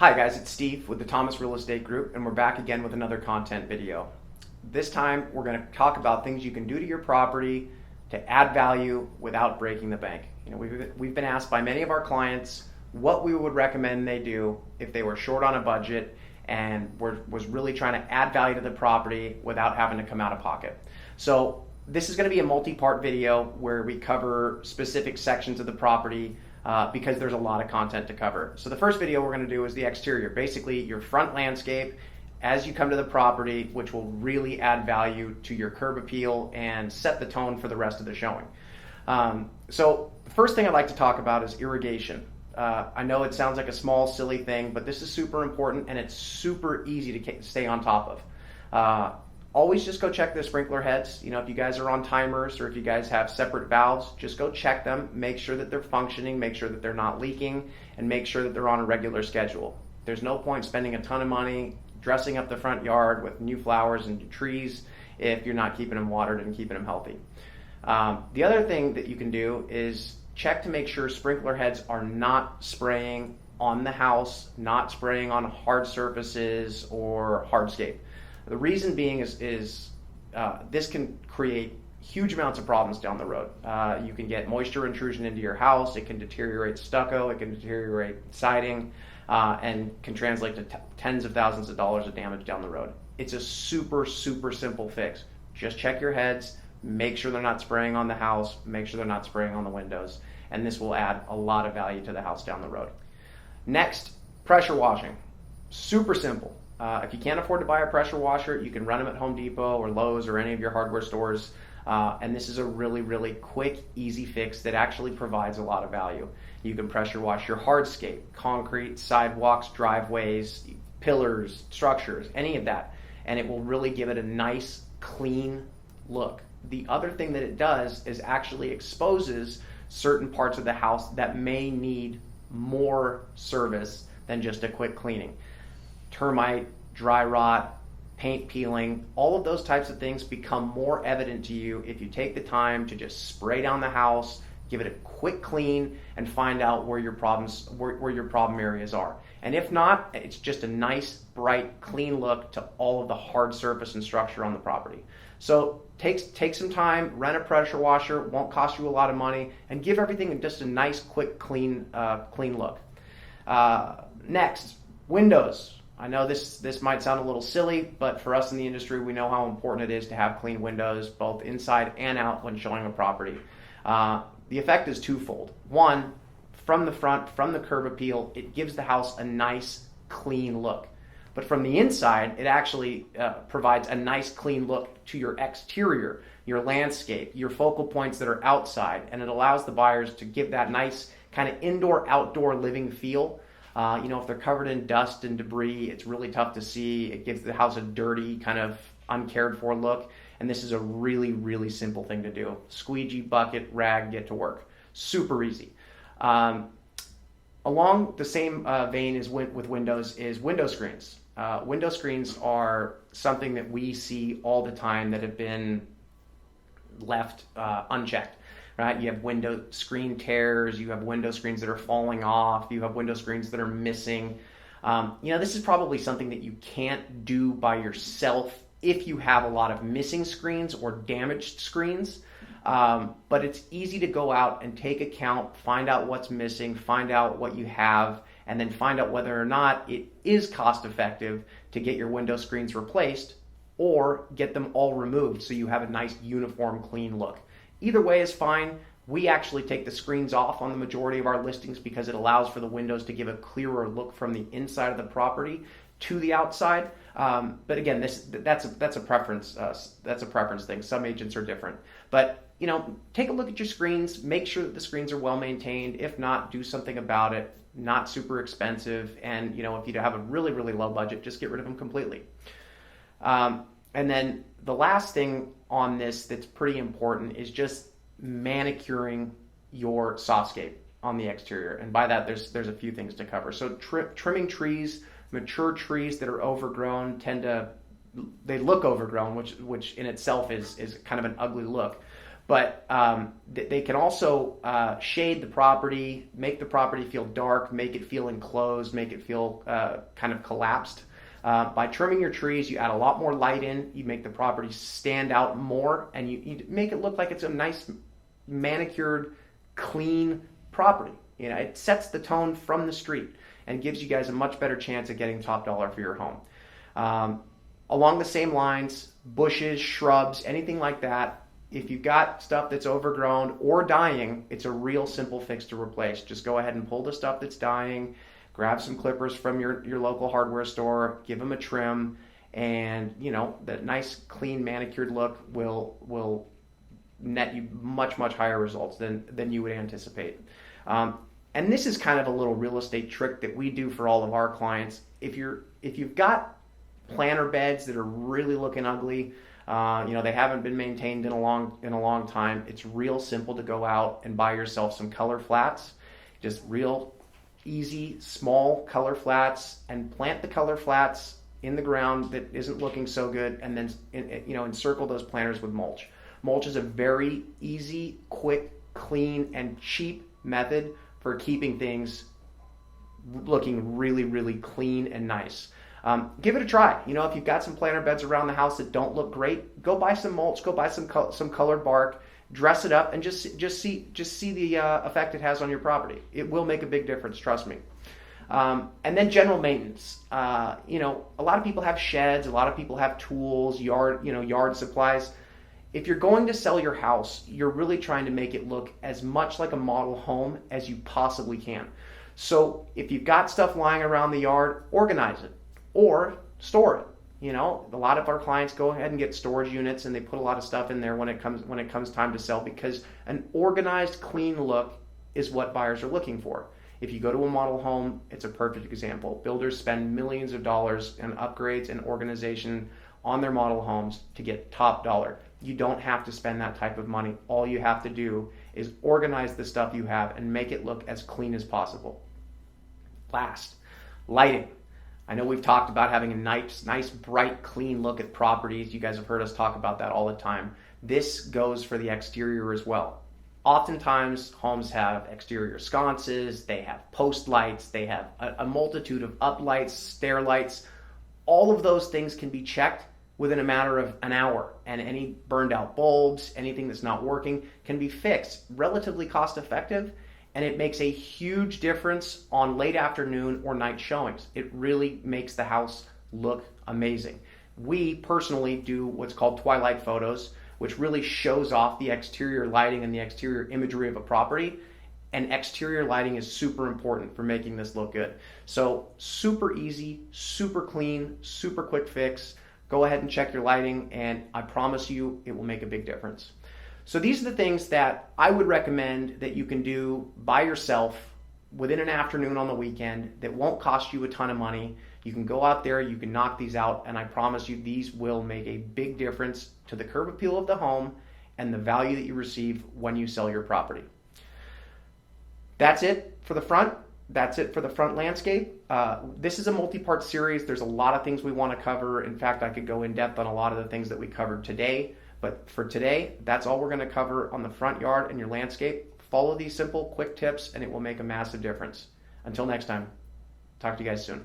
Hi guys, it's Steve with the Thomas Real Estate Group, and we're back again with another content video. This time we're going to talk about things you can do to your property to add value without breaking the bank. We've been asked by many of our clients what we would recommend they do if they were short on a budget and was really trying to add value to the property without having to come out of pocket. So this is going to be a multi-part video where we cover specific sections of the property because there's a lot of content to cover. So the first video we're going to do is the exterior, basically your front landscape as you come to the property, which will really add value to your curb appeal and set the tone for the rest of the showing. So the first thing I'd like to talk about is irrigation. I know it sounds like a small, silly thing, but this is super important and it's super easy to stay on top of. Always just go check the sprinkler heads. If you guys are on timers or if you guys have separate valves, just go check them, make sure that they're functioning, make sure that they're not leaking, and make sure that they're on a regular schedule. There's no point spending a ton of money dressing up the front yard with new flowers and trees if you're not keeping them watered and keeping them healthy. The other thing that you can do is check to make sure sprinkler heads are not spraying on the house, not spraying on hard surfaces or hardscape. The reason being is this can create huge amounts of problems down the road. You can get moisture intrusion into your house, it can deteriorate stucco, it can deteriorate siding, and can translate to tens of thousands of dollars of damage down the road. It's a super, super simple fix. Just check your heads, make sure they're not spraying on the house, make sure they're not spraying on the windows, and this will add a lot of value to the house down the road. Next, pressure washing. Super simple. If you can't afford to buy a pressure washer, you can run them at Home Depot or Lowe's or any of your hardware stores. And this is a really, really quick, easy fix that actually provides a lot of value. You can pressure wash your hardscape, concrete, sidewalks, driveways, pillars, structures, any of that. And it will really give it a nice, clean look. The other thing that it does is actually exposes certain parts of the house that may need more service than just a quick cleaning. Termite, dry rot, paint peeling, all of those types of things become more evident to you if you take the time to just spray down the house, give it a quick clean, and find out where your problem areas are. And if not, it's just a nice, bright, clean look to all of the hard surface and structure on the property. So take some time, rent a pressure washer, won't cost you a lot of money, and give everything just a nice, quick, clean look. Next, windows. I know this might sound a little silly, but for us in the industry, we know how important it is to have clean windows, both inside and out when showing a property. The effect is twofold. One, from the front, from the curb appeal, it gives the house a nice, clean look. But from the inside, it actually provides a nice, clean look to your exterior, your landscape, your focal points that are outside, and it allows the buyers to give that nice kind of indoor-outdoor living feel. If they're covered in dust and debris, it's really tough to see. It gives the house a dirty, kind of uncared for look. And this is a really, really simple thing to do. Squeegee, bucket, rag, get to work. Super easy. Along the same vein as with windows is window screens. Window screens are something that we see all the time that have been left unchecked. Right? You have window screen tears, you have window screens that are falling off, you have window screens that are missing. This is probably something that you can't do by yourself if you have a lot of missing screens or damaged screens. But it's easy to go out and take account, find out what's missing, find out what you have, and then find out whether or not it is cost effective to get your window screens replaced or get them all removed so you have a nice uniform clean look. Either way is fine. We actually take the screens off on the majority of our listings because it allows for the windows to give a clearer look from the inside of the property to the outside. But again, that's a preference. That's a preference thing. Some agents are different. But take a look at your screens. Make sure that the screens are well maintained. If not, do something about it. Not super expensive. And if you have a really, really low budget, just get rid of them completely. And then the last thing on this that's pretty important is just manicuring your softscape on the exterior. And by that, there's a few things to cover. So trimming trees, mature trees that are overgrown they look overgrown, which in itself is kind of an ugly look. But they can also shade the property, make the property feel dark, make it feel enclosed, make it feel kind of collapsed. By trimming your trees, you add a lot more light in, you make the property stand out more, and you make it look like it's a nice, manicured, clean property. You know, it sets the tone from the street and gives you guys a much better chance at getting top dollar for your home. Along the same lines, bushes, shrubs, anything like that, if you've got stuff that's overgrown or dying, it's a real simple fix to replace. Just go ahead and pull the stuff that's dying, grab some clippers from your local hardware store, give them a trim, and you know, that nice, clean, manicured look will net you much higher results than you would anticipate. And this is kind of a little real estate trick that we do for all of our clients. If you've got planter beds that are really looking ugly, you know, they haven't been maintained in a long time, it's real simple to go out and buy yourself some color flats. Just real easy, small color flats, and plant the color flats in the ground that isn't looking so good, and then encircle those planters with mulch. Mulch is a very easy, quick, clean, and cheap method for keeping things looking really clean and nice. Give it a try. You know, if you've got some planter beds around the house that don't look great, go buy some mulch, go buy some colored bark, dress it up, and just see the effect it has on your property. It will make a big difference, trust me. And then general maintenance. You know, a lot of people have sheds, a lot of people have tools, yard supplies. If you're going to sell your house, you're really trying to make it look as much like a model home as you possibly can. So if you've got stuff lying around the yard, organize it or store it. You know, a lot of our clients go ahead and get storage units, and they put a lot of stuff in there when it comes time to sell, because an organized, clean look is what buyers are looking for. If you go to a model home, it's a perfect example. Builders spend millions of dollars in upgrades and organization on their model homes to get top dollar. You don't have to spend that type of money. All you have to do is organize the stuff you have and make it look as clean as possible. Last, lighting. I know we've talked about having a nice, bright, clean look at properties. You guys have heard us talk about that all the time. This goes for the exterior as well. Oftentimes, homes have exterior sconces, they have post lights, they have a multitude of uplights, stair lights. All of those things can be checked within a matter of an hour, and any burned out bulbs, anything that's not working, can be fixed. Relatively cost effective, and it makes a huge difference on late afternoon or night showings. It really makes the house look amazing. We personally do what's called twilight photos, which really shows off the exterior lighting and the exterior imagery of a property. And exterior lighting is super important for making this look good. So super easy, super clean, super quick fix. Go ahead and check your lighting, and I promise you it will make a big difference. So these are the things that I would recommend that you can do by yourself within an afternoon on the weekend that won't cost you a ton of money. You can go out there, you can knock these out, and I promise you these will make a big difference to the curb appeal of the home and the value that you receive when you sell your property. That's it for the front. That's it for the front landscape. This is a multi-part series. There's a lot of things we want to cover. In fact, I could go in depth on a lot of the things that we covered today. But for today, that's all we're going to cover on the front yard and your landscape. Follow these simple, quick tips, and it will make a massive difference. Until next time, talk to you guys soon.